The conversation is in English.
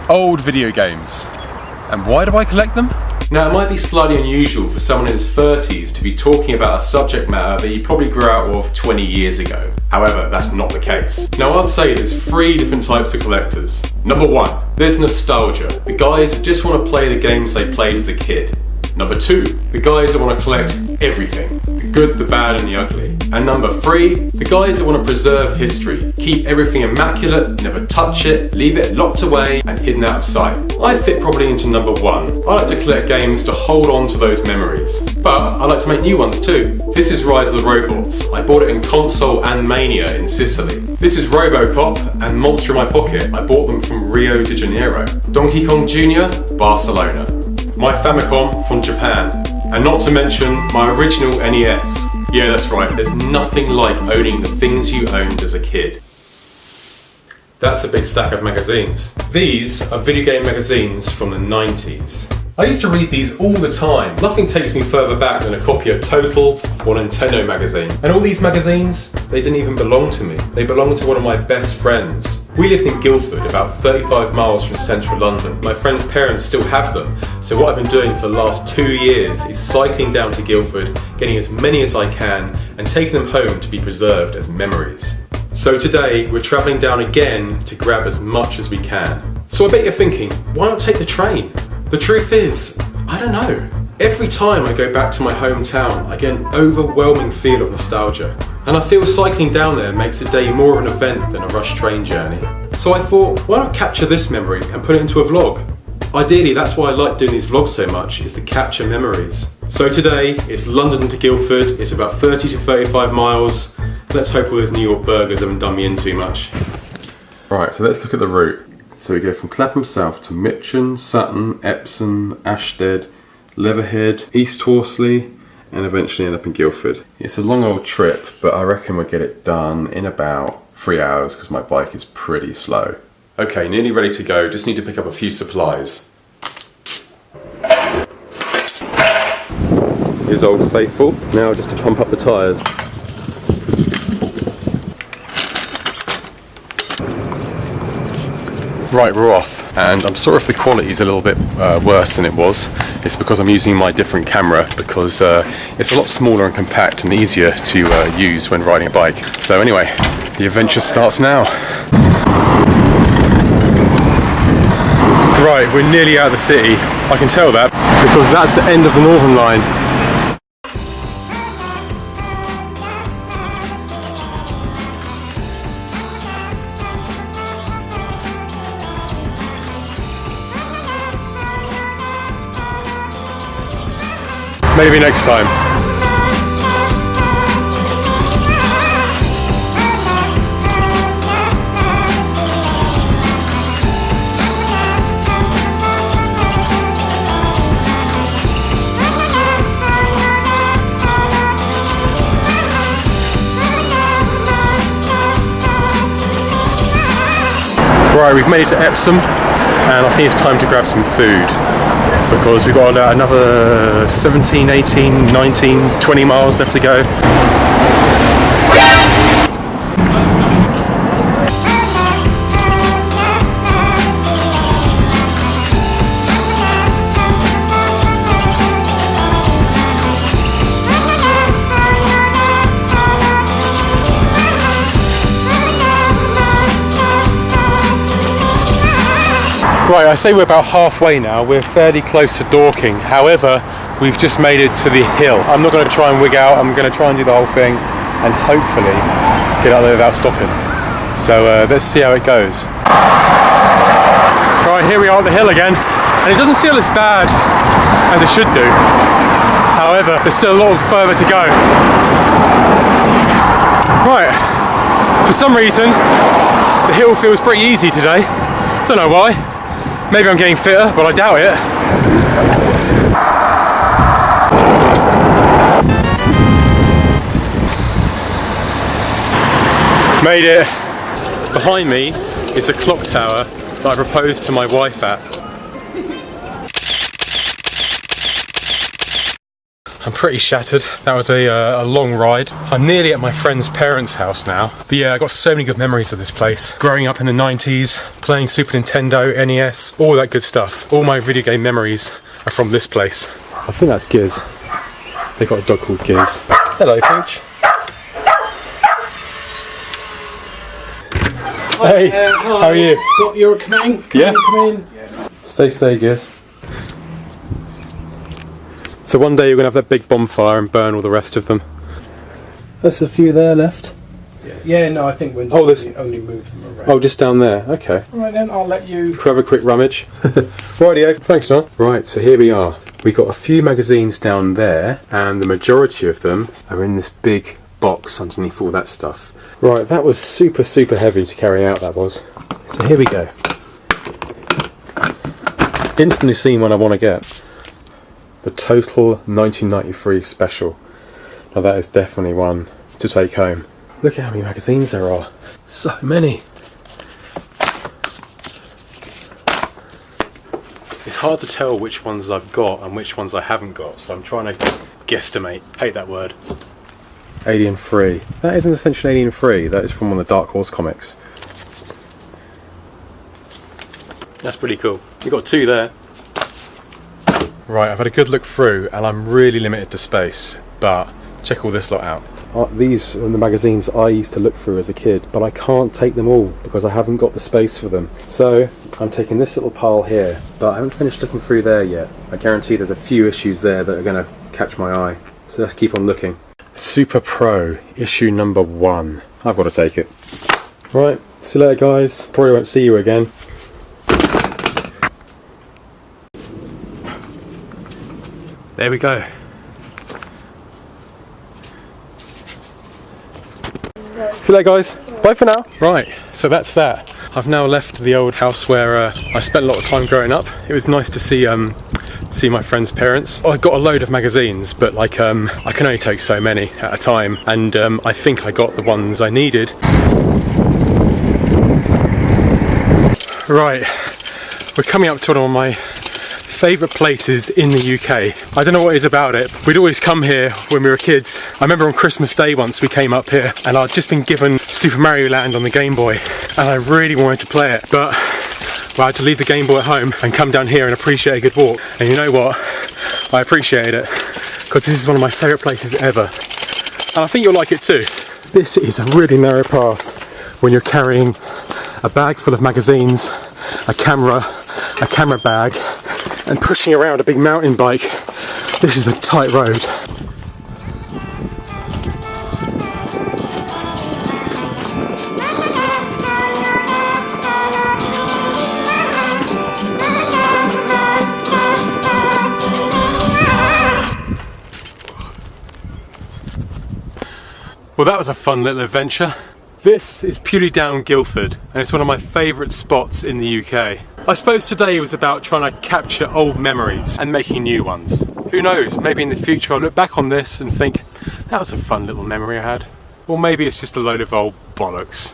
old video games. And why do I collect them? Now, it might be slightly unusual for someone in his 30s to be talking about a subject matter that he probably grew out of 20 years ago. However, that's not the case. Now, I'd say there's 3 different types of collectors. Number 1, there's nostalgia. The guys that just want to play the games they played as a kid. Number 2, the guys that want to collect everything. The good, the bad and the ugly. And number 3, the guys that want to preserve history. Keep everything immaculate, never touch it, leave it locked away and hidden out of sight. I fit probably into number 1. I like to collect games to hold on to those memories. But I like to make new ones too. This is Rise of the Robots. I bought it in console and Mania in Sicily. This is Robocop and Monster in My Pocket. I bought them from Rio de Janeiro. Donkey Kong Jr., Barcelona. My Famicom from Japan, and not to mention my original NES. Yeah, that's right, there's nothing like owning the things you owned as a kid. That's a big stack of magazines. These are video game magazines from the 90s. I used to read these all the time. Nothing takes me further back than a copy of Total or Nintendo magazine. And all these magazines, they didn't even belong to me. They belonged to one of my best friends. We lived in Guildford, about 35 miles from central London. My friend's parents still have them, so what I've been doing for the last 2 years is cycling down to Guildford, getting as many as I can, and taking them home to be preserved as memories. So today, we're travelling down again to grab as much as we can. So I bet you're thinking, why not take the train? The truth is, I don't know. Every time I go back to my hometown, I get an overwhelming feel of nostalgia. And I feel cycling down there makes the day more of an event than a rush train journey. So I thought, why not capture this memory and put it into a vlog? Ideally, that's why I like doing these vlogs so much, is to capture memories. So today, it's London to Guildford. It's about 30 to 35 miles. Let's hope all those New York burgers haven't done me in too much. Right, so let's look at the route. So we go from Clapham South to Mitcham, Sutton, Epsom, Ashtead, Leatherhead, East Horsley, and eventually end up in Guildford. It's a long old trip, but I reckon we'll get it done in about 3 hours because my bike is pretty slow. Okay, nearly ready to go, just need to pick up a few supplies. Here's Old Faithful, now just to pump up the tyres. Right, we're off, and I'm sorry if the quality is a little bit worse than it was. It's because I'm using my different camera because it's a lot smaller and compact and easier to use when riding a bike. So anyway, the adventure starts now. Right, we're nearly out of the city. I can tell that because that's the end of the Northern Line. Maybe next time. Right, we've made it to Epsom, and I think it's time to grab some food, because we've got another 17, 18, 19, 20 miles left to go. Right, I say we're about halfway now. We're fairly close to Dorking. However, we've just made it to the hill. I'm not going to try and wig out. I'm going to try and do the whole thing and hopefully get out there without stopping. So let's see how it goes. Right, here we are at the hill again. And it doesn't feel as bad as it should do. However, there's still a lot further to go. Right, for some reason, the hill feels pretty easy today. Don't know why. Maybe I'm getting fitter, but I doubt it. Made it. Behind me is a clock tower that I proposed to my wife at. I'm pretty shattered. That was a long ride. I'm nearly at my friend's parents' house now. But yeah, I got so many good memories of this place. Growing up in the 90s, playing Super Nintendo, NES, all that good stuff. All my video game memories are from this place. I think that's Giz. They got a dog called Giz. Hello, Pooch. Hey, hi. How are you? You're coming? Yeah. Come in. Stay, Giz. So one day you're going to have that big bonfire and burn all the rest of them. There's a few there left. Yeah, no, I think we'll only move them around. Oh, just down there. Okay. Alright then, I'll let you... Have a quick rummage. Rightio, thanks John. Right, so here we are. We got a few magazines down there, and the majority of them are in this big box underneath all that stuff. Right, that was super heavy to carry out, that was. So here we go. Instantly seen one I want to get. The Total 1993 Special. Now that is definitely one to take home. Look at how many magazines there are. So many. It's hard to tell which ones I've got and which ones I haven't got, so I'm trying to guesstimate. Hate that word. Alien 3. That isn't essentially Alien 3, that is from one of the Dark Horse comics. That's pretty cool. You've got 2 there. Right, I've had a good look through and I'm really limited to space, but check all this lot out. These are the magazines I used to look through as a kid, but I can't take them all because I haven't got the space for them. So I'm taking this little pile here, but I haven't finished looking through there yet. I guarantee there's a few issues there that are going to catch my eye. So let's keep on looking. Super Pro, issue number 1. I've got to take it. Right, see you later guys. Probably won't see you again. There we go. See you later guys. Bye for now. Right, so that's that. I've now left the old house where I spent a lot of time growing up. It was nice to see my friend's parents. I got a load of magazines, but like I can only take so many at a time, and I think I got the ones I needed. Right, we're coming up to one of my favourite places in the UK. I don't know what it is about it. We'd always come here when we were kids. I remember on Christmas Day once we came up here and I'd just been given Super Mario Land on the Game Boy and I really wanted to play it, but I had to leave the Game Boy at home and come down here and appreciate a good walk. And you know what? I appreciated it because this is one of my favourite places ever. And I think you'll like it too. This is a really narrow path when you're carrying a bag full of magazines, a camera bag, and pushing around a big mountain bike. This is a tight road. Well, that was a fun little adventure. This is purely down Guildford, and it's one of my favourite spots in the UK. I suppose today was about trying to capture old memories and making new ones. Who knows, maybe in the future I'll look back on this and think, that was a fun little memory I had. Or maybe it's just a load of old bollocks.